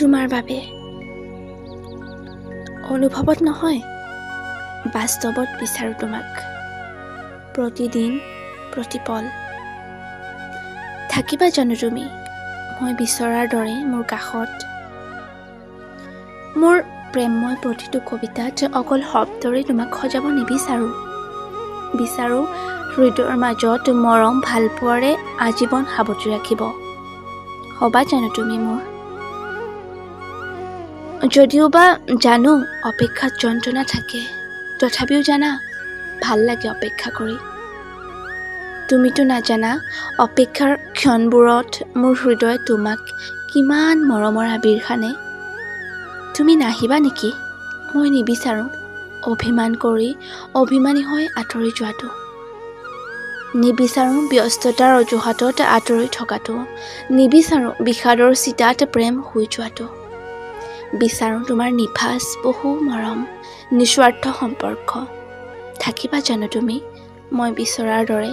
তোমাৰ বাবে অনুভৱত নহয়, বাস্তৱত বিচাৰোঁ তোমাক। প্ৰতিদিন প্ৰতিপল থাকিবা জানো তুমি মই বিচৰাৰ দৰে মোৰ কাষত। মোৰ প্ৰেমময় প্ৰতিটো কবিতাত অকল শব্দৰে তোমাক সজাব নিবিচাৰোঁ। বিচাৰোঁ হৃদয়ৰ মাজত মৰম ভালপোৱাৰে আজীৱন সাৱটি ৰাখিব। হবা জানো তুমি মোৰ? যদিও বা জানো অপেক্ষাত যন্ত্ৰণা থাকে, তথাপিও জানা ভাল লাগে অপেক্ষা কৰি। তুমিতো নাজানা অপেক্ষাৰ ক্ষণবোৰত মোৰ হৃদয়ে তোমাক কিমান মৰমৰ আবিৰ সানে। তুমি নাহিবা নেকি? মই নিবিচাৰোঁ অভিমান কৰি অভিমানী হৈ আঁতৰি যোৱাটো। নিবিচাৰোঁ ব্যস্ততাৰ অজুহাতত আঁতৰি থকাটো। নিবিচাৰোঁ বিষাদৰ চিতাত প্ৰেম শুই যোৱাটো। বিচাৰোঁ তোমাৰ নিভাঁজ বহু মৰম, নিস্বাৰ্থ সম্পৰ্ক। থাকিবা জানো তুমি মই বিচৰাৰ দৰে?